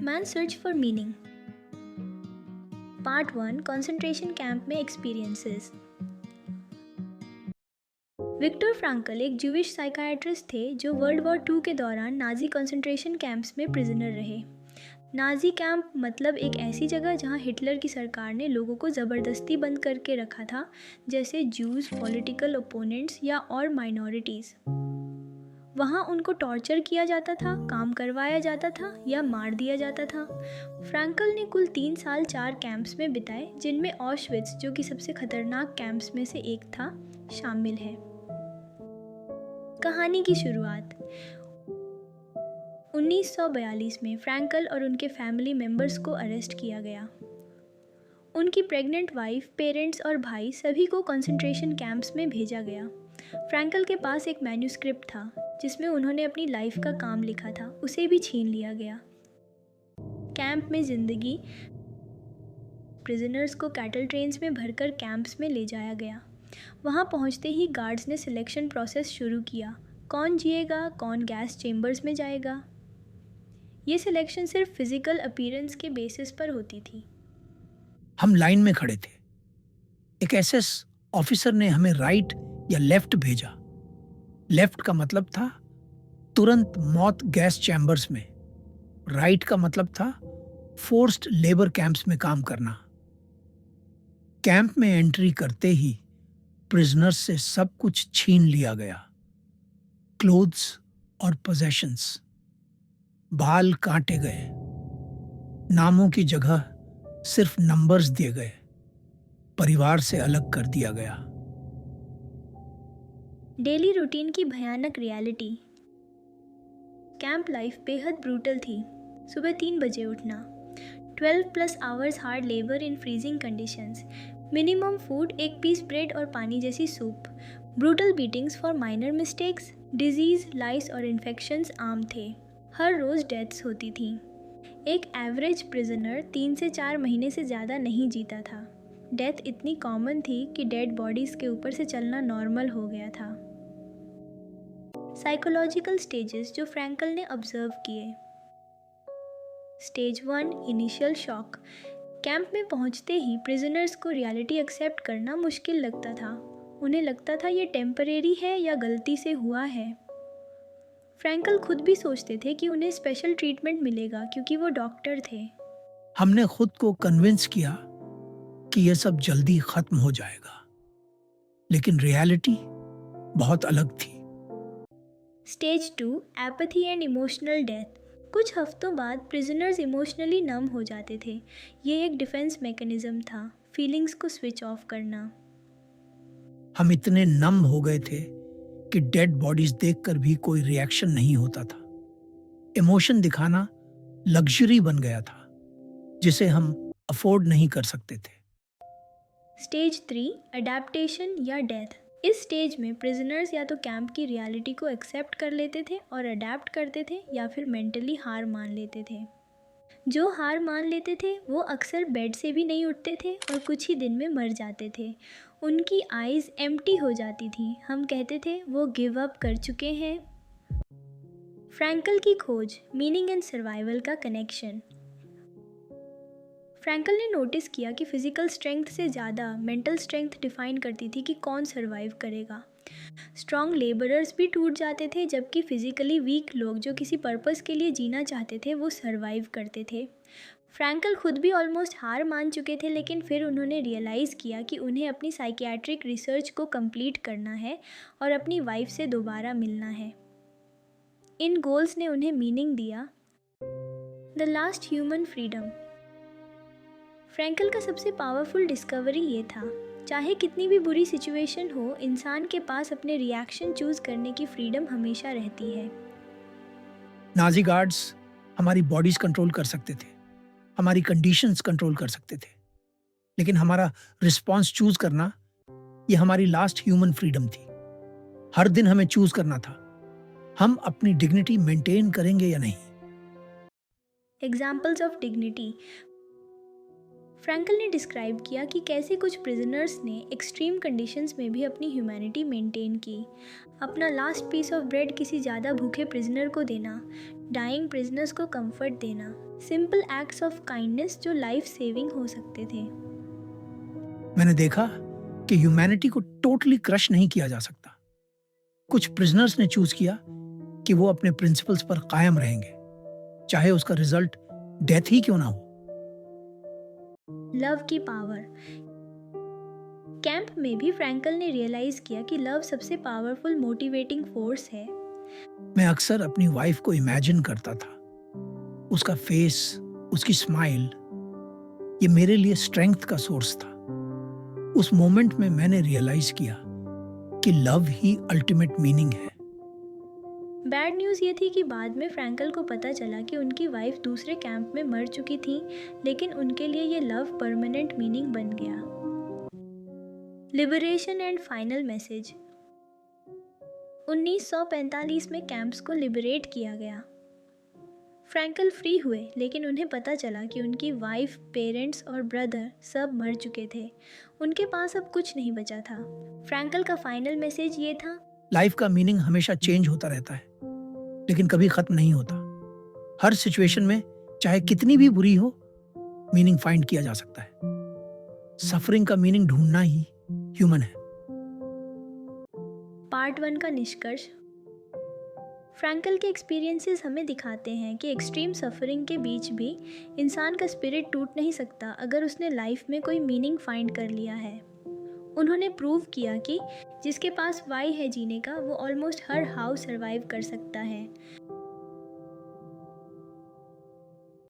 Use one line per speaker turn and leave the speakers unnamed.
Man search for meaning. Part 1, concentration camp में experiences. Victor Frankel एक Jewish psychiatrist थे जो वर्ल्ड वॉर 2 के दौरान नाजी कंसंट्रेशन कैंप्स में प्रिजनर रहे। नाजी कैंप मतलब एक ऐसी जगह जहां हिटलर की सरकार ने लोगों को ज़बरदस्ती बंद करके रखा था, जैसे जूस, पॉलिटिकल ओपोनेंट्स या और माइनॉरिटीज़। वहाँ उनको टॉर्चर किया जाता था, काम करवाया जाता था या मार दिया जाता था। फ्रैंकल ने कुल 3 साल 4 कैंप्स में बिताए, जिनमें ऑशविट्स, जो कि सबसे खतरनाक कैंप्स में से एक था, शामिल है। कहानी की शुरुआत 1942 में फ्रैंकल और उनके फैमिली मेंबर्स को अरेस्ट किया गया। उनकी प्रेग्नेंट वाइफ, पेरेंट्स और भाई सभी को कंसंट्रेशन कैंप्स में भेजा गया। फ्रैंकल के पास एक मैन्यूस्क्रिप्ट था जिसमें उन्होंने अपनी लाइफ का काम लिखा था, उसे भी छीन लिया गया। कैंप में जिंदगी। प्रिजनर्स को कैटल ट्रेन्स में भरकर कैंप्स में ले जाया गया। वहां पहुंचते ही गार्ड्स ने सिलेक्शन प्रोसेस शुरू किया। कौन जिएगा, कौन गैस चेंबर्स में जाएगा। ये सिलेक्शन सिर्फ फिजिकल अपीयरेंस के बेसिस पर होती थी।
हम लाइन में खड़े थे। एक एसएस ऑफिसर ने हमें राइट या लेफ्ट भेजा। लेफ्ट का मतलब था तुरंत मौत गैस चैम्बर्स में। राइट का मतलब था फोर्स्ड लेबर कैंप्स में काम करना। कैंप में एंट्री करते ही प्रिजनर्स से सब कुछ छीन लिया गया। क्लोथ्स और पोजेशंस। बाल काटे गए। नामों की जगह सिर्फ नंबर्स दिए गए। परिवार से अलग कर दिया गया।
डेली रूटीन की भयानक रियलिटी। कैंप लाइफ बेहद ब्रूटल थी। सुबह 3 बजे उठना, 12+ hours hard labour in freezing conditions, minimum food, एक पीस ब्रेड और पानी जैसी soup, brutal beatings for minor mistakes, disease, lice और इन्फेक्शंस आम थे। हर रोज़ डेथ्स होती थी। एक एवरेज प्रिजनर 3 से 4 महीने से ज़्यादा नहीं जीता था। डेथ इतनी कॉमन थी कि डेड बॉडीज़ के ऊपर से चलना नॉर्मल हो गया था। साइकोलॉजिकल स्टेजेस जो फ्रैंकल ने ऑब्जर्व किए। Stage 1, initial shock. कैंप में पहुंचते ही प्रिजनर्स को रियलिटी एक्सेप्ट करना मुश्किल लगता था। उन्हें लगता था ये टेम्परेरी है या गलती से हुआ है। फ्रैंकल खुद भी सोचते थे कि उन्हें स्पेशल ट्रीटमेंट मिलेगा क्योंकि वो डॉक्टर थे।
हमने खुद को कन्विंस किया कि यह सब जल्दी खत्म हो जाएगा, लेकिन रियलिटी बहुत अलग थी।
Stage 2, apathy and emotional death. कुछ हफ्तों बाद प्रिजनर्स इमोशनली नम हो जाते थे। ये एक डिफेंस मैकेनिज्म था, फीलिंग्स को स्विच ऑफ करना।
हम इतने नम हो गए थे कि डेड बॉडीज देखकर भी कोई रिएक्शन नहीं होता था। इमोशन दिखाना लग्जरी बन गया था जिसे हम अफोर्ड नहीं कर सकते थे।
स्टेज 3, अडेप्टेशन या डेथ। इस स्टेज में प्रिजनर्स या तो कैंप की रियलिटी को एक्सेप्ट कर लेते थे और अडेप्ट करते थे, या फिर मेंटली हार मान लेते थे। जो हार मान लेते थे वो अक्सर बेड से भी नहीं उठते थे और कुछ ही दिन में मर जाते थे। उनकी आईज एम्प्टी हो जाती थी। हम कहते थे वो गिव अप कर चुके हैं। फ्रैंकल की खोज, मीनिंग एंड सर्वाइवल का कनेक्शन। फ्रैंकल ने नोटिस किया कि फिजिकल स्ट्रेंथ से ज़्यादा मेंटल स्ट्रेंथ डिफाइन करती थी कि कौन सर्वाइव करेगा। स्ट्रॉन्ग लेबरर्स भी टूट जाते थे, जबकि फिजिकली वीक लोग जो किसी पर्पस के लिए जीना चाहते थे वो सर्वाइव करते थे। फ्रैंकल खुद भी ऑलमोस्ट हार मान चुके थे, लेकिन फिर उन्होंने रियलाइज़ किया कि उन्हें अपनी साइकियाट्रिक रिसर्च को कंप्लीट करना है और अपनी वाइफ से दोबारा मिलना है। इन गोल्स ने उन्हें मीनिंग दिया। The last human freedom. Frankl का सबसे पावरफुल डिस्कवरी ये था, चाहे कितनी भी बुरी सिचुएशन हो, इंसान के पास अपने रिएक्शन चूज करने की फ्रीडम हमेशा रहती है।
नाजी गार्ड्स हमारी बॉडीज कंट्रोल कर सकते थे, हमारी कंडीशंस कंट्रोल कर सकते थे, लेकिन हमारा रिस्पॉन्स चूज करना, ये हमारी लास्ट ह्यूमन फ्रीडम थी। हर दिन हमें चूज करना था, हम अपनी डिग्निटी मेंटेन करेंगे या नहीं।
Examples of dignity. फ्रैंकल ने डिस्क्राइब किया कि कैसे कुछ प्रिजनर्स ने एक्सट्रीम कंडीशंस में भी अपनी ह्यूमैनिटी मेंटेन की। अपना लास्ट पीस ऑफ ब्रेड किसी ज़्यादा भूखे प्रिजनर को देना, डाइंग प्रिजनर्स को कंफर्ट देना, सिंपल एक्ट्स ऑफ काइंडनेस जो लाइफ सेविंग हो सकते थे।
मैंने देखा कि ह्यूमैनिटी को टोटली क्रश नहीं किया जा सकता। कुछ प्रिजनर्स ने चूज किया कि वो अपने प्रिंसिपल्स पर कायम रहेंगे, चाहे उसका रिजल्ट डेथ ही क्यों ना हो।
लव की पावर। कैंप में भी फ्रैंकल ने रियलाइज किया कि लव सबसे पावरफुल मोटिवेटिंग फोर्स है।
मैं अक्सर अपनी वाइफ को इमेजिन करता था, उसका फेस, उसकी स्माइल, ये मेरे लिए स्ट्रेंथ का सोर्स था। उस मोमेंट में मैंने रियलाइज किया कि लव ही अल्टीमेट मीनिंग है।
बैड न्यूज़ ये थी कि बाद में फ्रैंकल को पता चला कि उनकी वाइफ दूसरे कैंप में मर चुकी थी, लेकिन उनके लिए ये लव परमानेंट मीनिंग बन गया। Liberation and final message. 1945 में कैंप्स को लिबरेट किया गया। फ्रैंकल फ्री हुए, लेकिन उन्हें पता चला कि उनकी वाइफ, पेरेंट्स और ब्रदर सब मर चुके थे। उनके पास अब कुछ नहीं बचा था। फ्रैंकल का फाइनल मैसेज ये था,
लाइफ का मीनिंग हमेशा चेंज होता रहता है, लेकिन कभी खत्म नहीं होता। हर सिचुएशन में, चाहे कितनी भी बुरी हो, मीनिंग फाइंड किया जा सकता है। सफरिंग का मीनिंग ढूंढना ही ह्यूमन है।
पार्ट 1 का निष्कर्ष। फ्रैंकल के एक्सपीरियंसेस हमें दिखाते हैं कि एक्सट्रीम सफरिंग के बीच भी इंसान का स्पिरिट टूट नहीं सकता अगर उसने लाइफ में कोई मीनिंग फाइंड कर लिया है। उन्होंने प्रूव किया कि जिसके पास वाई है जीने का, वो ऑलमोस्ट हर हाउ सर्वाइव कर सकता है।